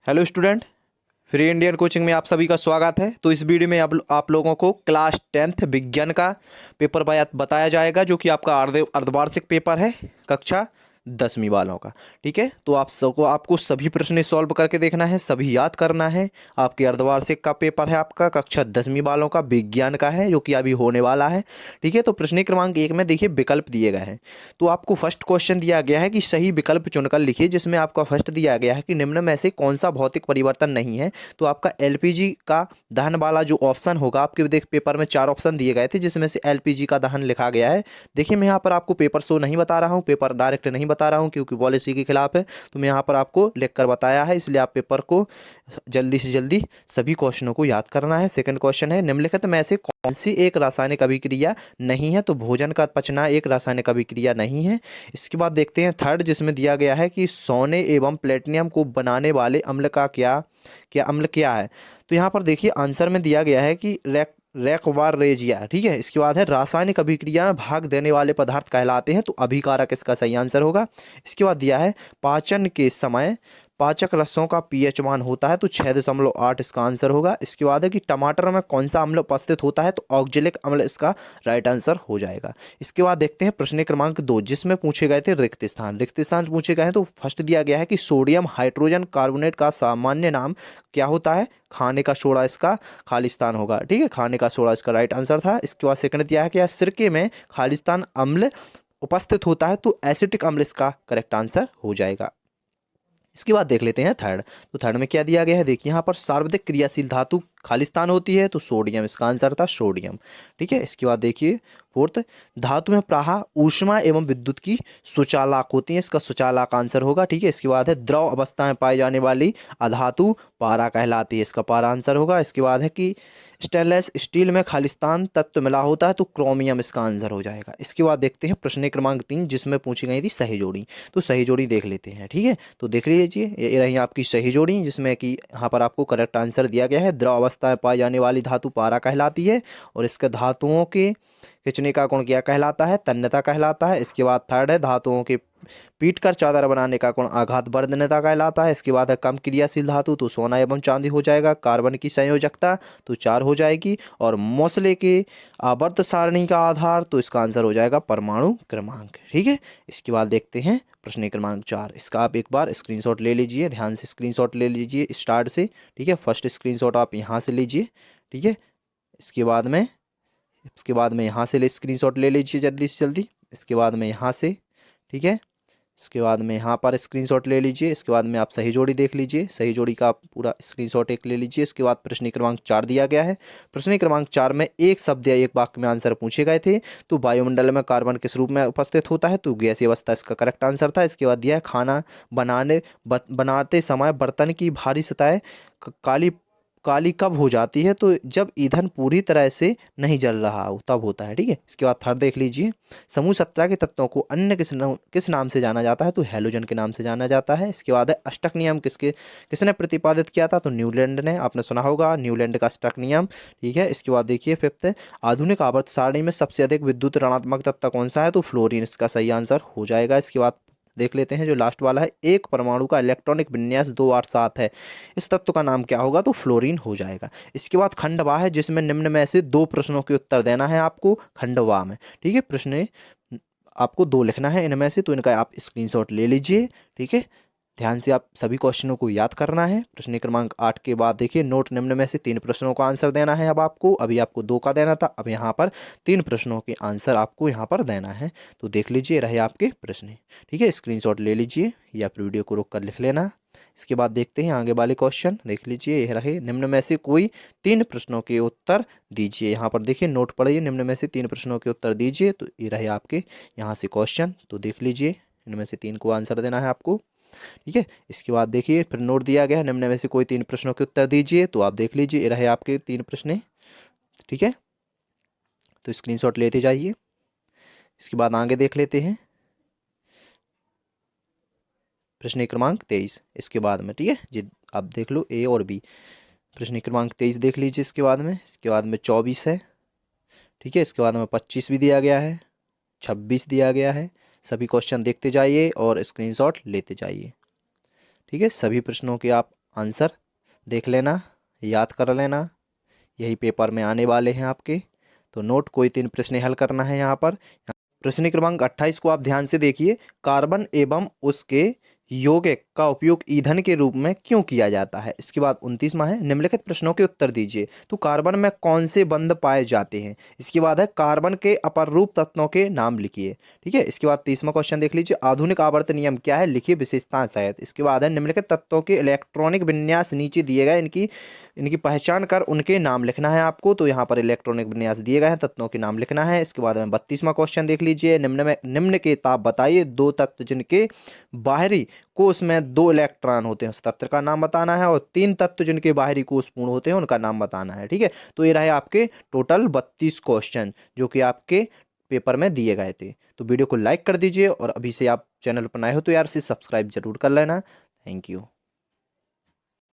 Hello student, free Indian coaching में आप सभी का स्वागत है। तो इस वीडियो में आप लोगों को क्लास 10th विज्ञान का पेपर बताया जाएगा, जो कि आपका अर्धवार्षिक पेपर है कक्षा 10वीं वालों का। ठीक है, तो आपको सभी प्रश्न सॉल्व करके देखना है, सभी याद करना है। आपके अर्धवार्षिक का पेपर है, आपका कक्षा 10वीं वालों का विज्ञान का है, जो कि अभी होने वाला है। ठीक है, तो प्रश्न क्रमांक 1 में देखिए विकल्प दिए गए हैं। तो आपको फर्स्ट क्वेश्चन दिया गया है कि सही विकल्प चुनकर लिखिए, जिसमें आपका फर्स्ट दिया गया है कि निम्न में से कौन सा भौतिक परिवर्तन नहीं है। तो आपका एलपीजी का दहन वाला जो ऑप्शन होगा, आपके देख पेपर में 4 ऑप्शन दिए गए थे, जिसमें से एलपीजी का दहन लिखा गया है। देखिए, मैं यहाँ पर आपको पेपर शो नहीं बता रहा हूँ, पेपर डायरेक्ट नहीं बता रहा हूँ, क्योंकि पॉलिसी के खिलाफ है। तो मैं यहाँ पर आपको लिख कर बताया है, इसलिए आप पेपर को जल्दी से जल्दी सभी क्वेश्चनों को याद करना है। सेकंड क्वेश्चन है, निम्नलिखित में से कौन सी एक रासायनिक अभिक्रिया नहीं है। तो भोजन का पचना एक रासायनिक अभिक्रिया नहीं है। इसके बाद देखते हैं थर्ड, जिसमें दिया गया है कि सोने एवं प्लेटिनियम को बनाने वाले अम्ल का क्या है। तो यहाँ पर देखिए आंसर में दिया गया है कि रेकवारेजिया। ठीक है, इसके बाद है रासायनिक अभिक्रिया में भाग देने वाले पदार्थ कहलाते हैं। तो अभिकारक इसका सही आंसर होगा। इसके बाद दिया है पाचन के समय पाचक रसों का पीएच मान होता है। तो 6.8 इसका आंसर होगा। इसके बाद है कि टमाटर में कौन सा अम्ल उपस्थित होता है। तो ऑक्जेलिक अम्ल इसका राइट आंसर हो जाएगा। इसके बाद देखते हैं प्रश्न क्रमांक 2, जिसमें पूछे गए थे रिक्त स्थान पूछे गए हैं। तो फर्स्ट दिया गया है कि सोडियम हाइड्रोजन कार्बोनेट का सामान्य नाम क्या होता है। खाने का सोडा इसका खालिस्तान होगा। ठीक है, खाने का सोडा इसका राइट आंसर था। इसके बाद सेकंड दिया है कि सिरके में खालिस्तान अम्ल उपस्थित होता है। तो एसिटिक अम्ल इसका करेक्ट आंसर हो जाएगा। इसके बाद देख लेते हैं थर्ड। तो थर्ड में क्या दिया गया है, देखिए यहाँ पर सर्वाधिक क्रियाशील धातु खालिस्तान होती है। तो सोडियम इसका आंसर था, सोडियम। ठीक है, इसके बाद देखिए फोर्थ, धातु में प्राह ऊष्मा एवं विद्युत की सुचालक होती है। इसका सुचालक आंसर होगा। ठीक है, इसके बाद है द्रव अवस्था में पाई जाने वाली अधातु पारा कहलाती है। इसका पारा आंसर होगा। इसके बाद है कि स्टेनलेस स्टील में खालिस्तान तत्व मिला होता है। तो क्रोमियम इसका आंसर हो जाएगा। इसके बाद देखते हैं प्रश्न क्रमांक 3, जिसमें पूछी गई थी सही जोड़ी। तो सही जोड़ी देख लेते हैं। ठीक है, तो देख लीजिए, ये रही आपकी सही जोड़ी, जिसमें कि यहाँ पर आपको करेक्ट आंसर दिया गया है। द्रव अवस्था में पाई जाने वाली धातु पारा कहलाती है, और इसके धातुओं के खिंचने का गुण क्या कहलाता है, तन्यता कहलाता है। इसके बाद थर्ड है धातुओं के पीट कर चादर बनाने का गुण आघात वर्धनता कहलाता है। इसके बाद है कम क्रियाशील धातु, तो सोना एवं चांदी हो जाएगा। कार्बन की संयोजकता तो 4 हो जाएगी। और मौसले के आवर्त सारणी का आधार, तो इसका आंसर हो जाएगा परमाणु क्रमांक। ठीक है, इसके बाद देखते हैं प्रश्न क्रमांक 4। इसका आप एक बार स्क्रीनशॉट ले लीजिए, ध्यान से स्क्रीनशॉट ले लीजिए स्टार्ट से। ठीक है, फर्स्ट स्क्रीनशॉट आप यहाँ से लीजिए। ठीक है, इसके बाद में यहाँ से स्क्रीनशॉट ले लीजिए जल्दी से जल्दी। इसके बाद में यहाँ से, ठीक है, इसके बाद में यहाँ पर स्क्रीनशॉट ले लीजिए। इसके बाद में आप सही जोड़ी देख लीजिए, सही जोड़ी का आप पूरा स्क्रीनशॉट एक ले लीजिए। इसके बाद प्रश्न क्रमांक 4 दिया गया है। प्रश्न क्रमांक 4 में एक शब्द या एक वाक्य में आंसर पूछे गए थे। तो वायुमंडल में कार्बन किस रूप में उपस्थित होता है। तो गैसीय अवस्था इसका करेक्ट आंसर था। इसके बाद दिया है खाना बनाते समय बर्तन की भारी सतह काली काली कब हो जाती है। तो जब ईंधन पूरी तरह से नहीं जल रहा हो तब होता है। ठीक है, इसके बाद थर्ड देख लीजिए, समूह 17 के तत्वों को अन्य किस नाम से जाना जाता है। तो हैलोजन के नाम से जाना जाता है। इसके बाद है अष्टक नियम किसने प्रतिपादित किया था। तो न्यूलैंड ने, आपने सुना होगा न्यूलैंड का अष्टक नियम। ठीक है, इसके बाद देखिए फिफ्थ, आधुनिक आवर्त सारणी में सबसे अधिक विद्युत ऋणात्मक तत्व कौन सा है। तो फ्लोरीन इसका सही आंसर हो जाएगा। इसके बाद देख लेते हैं जो लास्ट वाला है, एक परमाणु का इलेक्ट्रॉनिक विन्यास 287 है, इस तत्व का नाम क्या होगा। तो फ्लोरीन हो जाएगा। इसके बाद खंडवा है, जिसमें निम्न में से 2 प्रश्नों के उत्तर देना है आपको खंडवा में। ठीक है, प्रश्न आपको 2 लिखना है इनमें से, तो इनका आप स्क्रीनशॉट ले लीजिए। ठीक है, ध्यान से आप सभी क्वेश्चनों को याद करना है। प्रश्न क्रमांक 8 के बाद देखिए नोट, निम्न में से 3 प्रश्नों का आंसर देना है। अब आपको, अभी आपको 2 का देना था, अब यहाँ पर 3 प्रश्नों के आंसर आपको यहाँ पर देना है। तो देख लीजिए, रहे आपके प्रश्न। ठीक है, स्क्रीनशॉट ले लीजिए या फिर वीडियो को रोक कर लिख लेना। इसके बाद देखते हैं आगे वाले क्वेश्चन। देख लीजिए, यह रहे, निम्न में से कोई 3 प्रश्नों के उत्तर दीजिए। यहाँ पर देखिए नोट पढ़िए, निम्न में से 3 प्रश्नों के उत्तर दीजिए। तो ये रहे आपके यहाँ से क्वेश्चन। तो देख लीजिए, इनमें से 3 को आंसर देना है आपको। ठीक है, इसके बाद देखिए फिर नोट दिया गया है, निम्न में से कोई 3 प्रश्नों के उत्तर दीजिए। तो आप देख लीजिए, ये रहे आपके 3 प्रश्न। ठीक है, तो स्क्रीनशॉट लेते जाइए। इसके बाद आगे देख लेते हैं प्रश्न क्रमांक 23 इसके बाद में। ठीक है जी, आप देख लो ए और बी। प्रश्न क्रमांक 23 देख लीजिए। इसके बाद में 24 है। ठीक है, इसके बाद में 25 भी दिया गया है, 26 दिया गया है। सभी क्वेश्चन देखते जाइए और स्क्रीनशॉट लेते जाइए। ठीक है, सभी प्रश्नों के आप आंसर देख लेना, याद कर लेना, यही पेपर में आने वाले हैं आपके। तो नोट, कोई 3 प्रश्न हल करना है यहाँ पर। प्रश्न क्रमांक 28 को आप ध्यान से देखिए। कार्बन एवं उसके यौगिक का उपयोग ईंधन के रूप में क्यों किया जाता है। इसके बाद 29वां है, निम्नलिखित प्रश्नों के उत्तर दीजिए। तो कार्बन में कौन से बंध पाए जाते हैं। इसके बाद है, कार्बन के अपरूप तत्वों के नाम लिखिए। ठीक है। इसके बाद 30वां क्वेश्चन देख लीजिए, आधुनिक आवर्त नियम क्या है, लिखिए विशेषताएं शायद। इसके बाद है, निम्नलिखित तत्वों के इलेक्ट्रॉनिक विन्यास नीचे दिए गए, इनकी इनकी पहचान कर उनके नाम लिखना है आपको। तो यहाँ पर इलेक्ट्रॉनिक विन्यास दिए गए हैं, तत्वों के नाम लिखना है। इसके बाद में 32वां क्वेश्चन देख लीजिए, निम्न के ताप बताइए, 2 तत्व जिनके बाहरी कोष में 2 इलेक्ट्रॉन होते हैं उस तत्व का नाम बताना है, और 3 तत्व जिनके बाहरी कोष पूर्ण होते हैं उनका नाम बताना है। ठीक है। तो ये रहे आपके टोटल 32 क्वेश्चन जो कि आपके पेपर में दिए गए थे। तो वीडियो को लाइक कर दीजिए, और अभी से आप चैनल पर नए हो तो यार से सब्सक्राइब जरूर कर लेना। Thank you.